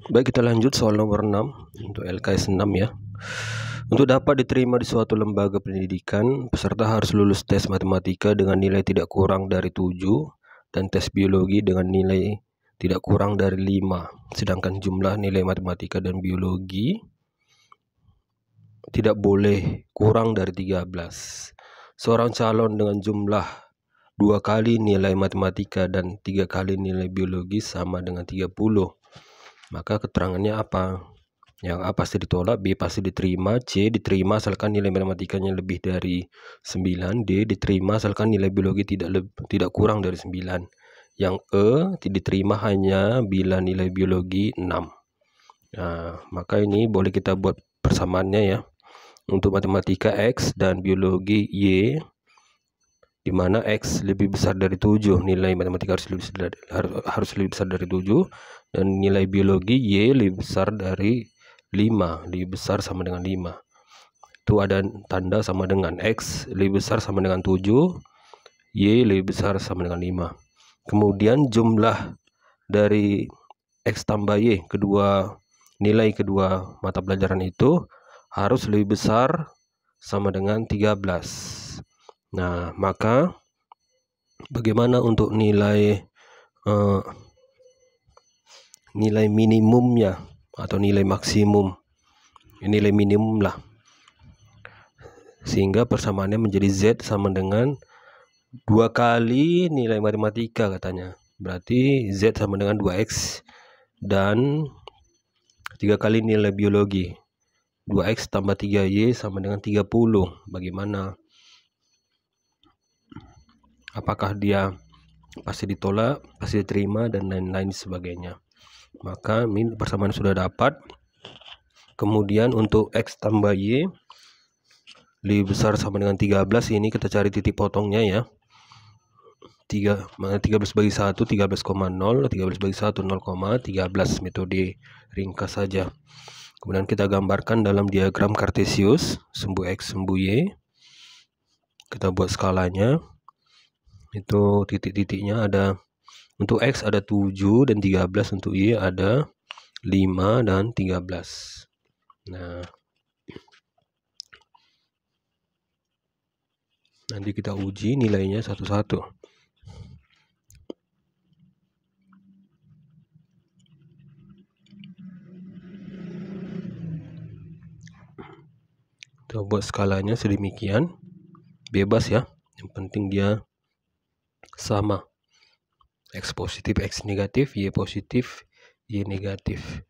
Baik, kita lanjut soal nomor 6 untuk LKS 6 ya. Untuk dapat diterima di suatu lembaga pendidikan, peserta harus lulus tes matematika dengan nilai tidak kurang dari 7 dan tes biologi dengan nilai tidak kurang dari 5. Sedangkan jumlah nilai matematika dan biologi tidak boleh kurang dari 13. Seorang calon dengan jumlah 2 kali nilai matematika dan 3 kali nilai biologi sama dengan 30. Maka keterangannya apa? Yang A pasti ditolak, B pasti diterima, C diterima asalkan nilai matematikanya lebih dari 9, D diterima asalkan nilai biologi tidak kurang dari 9. Yang E diterima hanya bila nilai biologi 6. Nah, maka ini boleh kita buat persamaannya ya. Untuk matematika X dan biologi Y, di mana X lebih besar dari 7, nilai matematika harus lebih besar dari 7, dan nilai biologi Y lebih besar dari 5, lebih besar sama dengan 5. Itu ada tanda sama dengan X lebih besar sama dengan 7, Y lebih besar sama dengan 5. Kemudian jumlah dari X tambah Y, nilai kedua mata pelajaran itu harus lebih besar sama dengan 13. Nah, maka bagaimana untuk nilai minimumnya atau nilai maksimum? Nilai minimum lah. Sehingga persamaannya menjadi Z sama dengan 2 kali nilai matematika katanya. Berarti Z sama dengan 2X dan 3 kali nilai biologi. 2X tambah 3Y sama dengan 30. Bagaimana? Apakah dia pasti ditolak, pasti diterima, dan lain-lain sebagainya. Maka persamaan sudah dapat. Kemudian untuk X tambah Y lebih besar sama dengan 13, ini kita cari titik potongnya ya. 13 bagi 1 13,0, 13 bagi 1 0,13, metode ringkas saja. Kemudian kita gambarkan dalam diagram kartesius sumbu X sumbu Y. Kita buat skalanya. Itu titik-titiknya ada, untuk X ada 7 dan 13, untuk Y ada 5 dan 13. Nah, nanti kita uji nilainya satu-satu. Kita buat skalanya sedemikian, bebas ya, yang penting dia sama. X positif, X negatif, Y positif, Y negatif.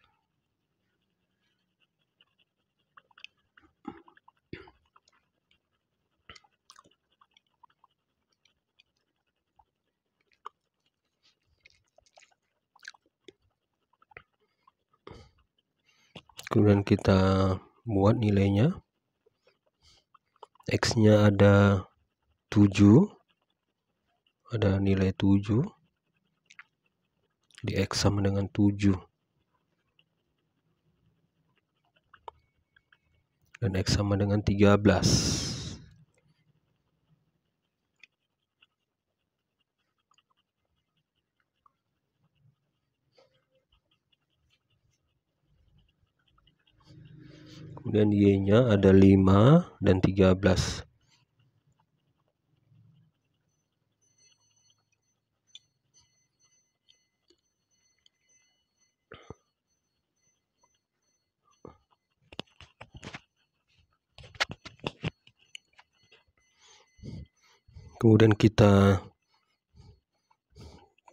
Kemudian kita buat nilainya. X-nya ada 7, ada nilai 7, di X sama dengan 7, dan X sama dengan 13. Kemudian Y-nya ada 5 dan 13. Kemudian kita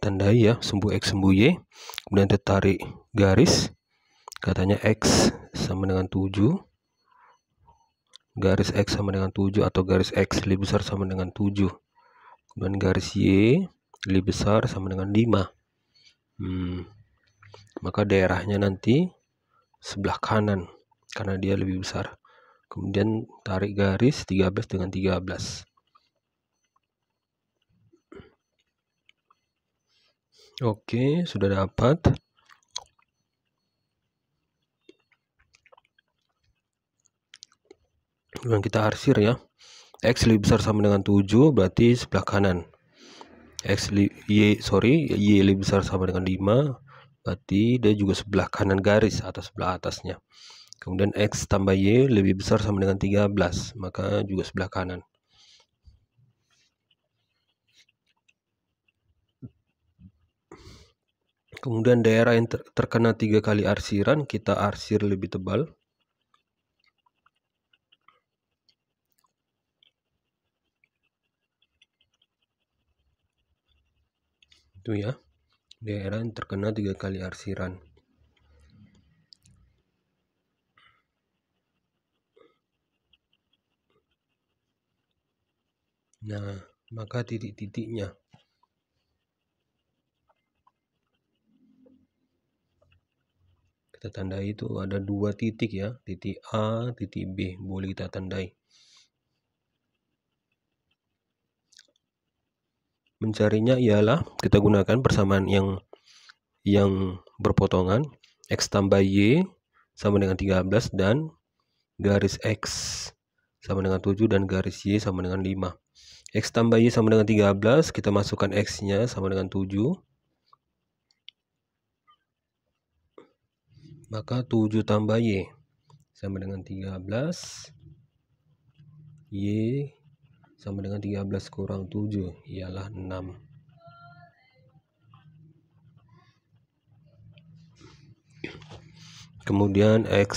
tandai ya sumbu X sumbu Y. Kemudian kita tarik garis. Katanya X sama dengan 7. Garis X sama dengan 7 atau garis X lebih besar sama dengan 7. Kemudian garis Y lebih besar sama dengan 5. Maka daerahnya nanti sebelah kanan karena dia lebih besar. Kemudian tarik garis 13 dengan 13. Oke, sudah dapat. Kemudian kita arsir ya. X lebih besar sama dengan 7, berarti sebelah kanan. Y lebih besar sama dengan 5, berarti dia juga sebelah kanan garis atau sebelah atasnya. Kemudian X tambah Y lebih besar sama dengan 13, maka juga sebelah kanan. Kemudian daerah yang terkena 3 kali arsiran, kita arsir lebih tebal. Itu ya, daerah yang terkena 3 kali arsiran. Nah, maka titik-titiknya kita tandai, itu ada 2 titik ya, titik A, titik B, boleh kita tandai. Mencarinya ialah kita gunakan persamaan yang berpotongan, X tambah Y sama dengan 13 dan garis X sama dengan 7 dan garis Y sama dengan 5. X tambah Y sama dengan 13, kita masukkan X-nya sama dengan 7. Maka 7 tambah Y sama dengan 13. Y sama dengan 13 kurang 7 ialah 6. Kemudian X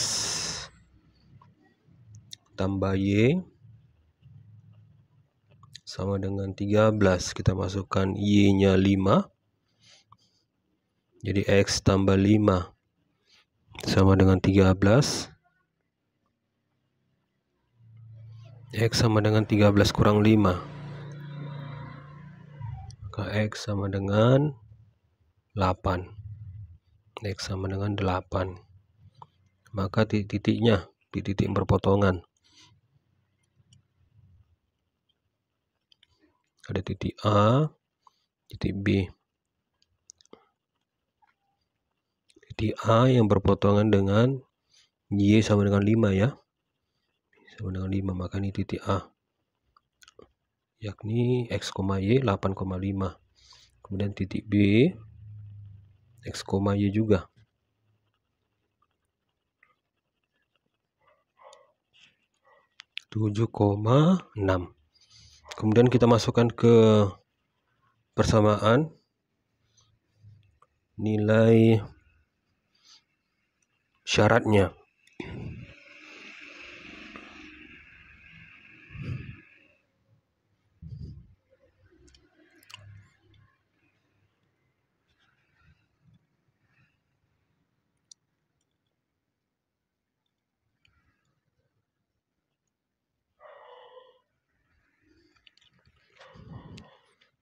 tambah Y sama dengan 13, kita masukkan Y-nya 5. Jadi X tambah 5 sama dengan 13. X sama dengan 13 kurang 5. Maka X sama dengan 8. X sama dengan 8. Maka titik-titiknya, titik berpotongan. Ada titik A, titik B. Titik A yang berpotongan dengan Y sama dengan 5 ya. Sama dengan 5, maka ini titik A. Yakni X, Y 8,5. Kemudian titik B, X, Y juga. (7,6). Kemudian kita masukkan ke persamaan nilai syaratnya.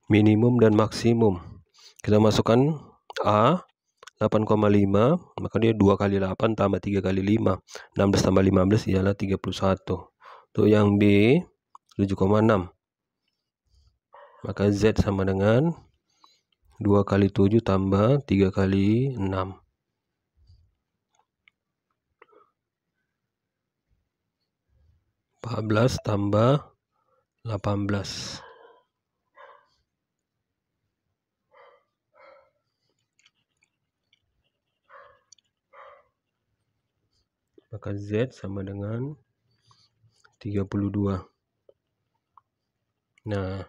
Minimum dan maksimum. Kita masukkan A 8,5, maka dia 2 kali 8 tambah 3 kali 5. 16 tambah 15 ialah 31. Untuk yang B 7,6. Maka Z sama dengan 2 kali 7 tambah 3 kali 6. 14 tambah 18. Maka Z sama dengan 32. Nah,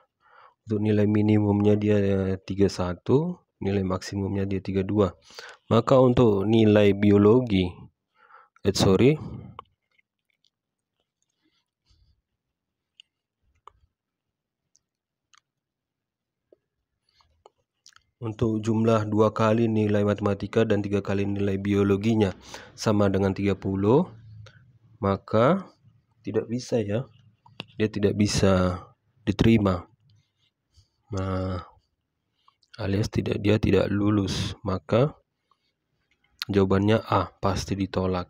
untuk nilai minimumnya dia 31, nilai maksimumnya dia 32. Maka untuk nilai biologi, untuk jumlah 2 kali nilai matematika dan 3 kali nilai biologinya sama dengan 30, maka tidak bisa ya, dia tidak bisa diterima. Nah, alias dia tidak lulus, maka jawabannya A, pasti ditolak.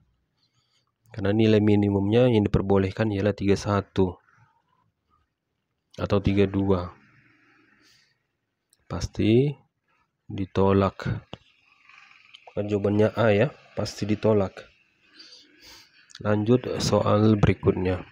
Karena nilai minimumnya yang diperbolehkan ialah 31 atau 32. Pasti ditolak. Jawabannya A ya, pasti ditolak. Lanjut soal berikutnya.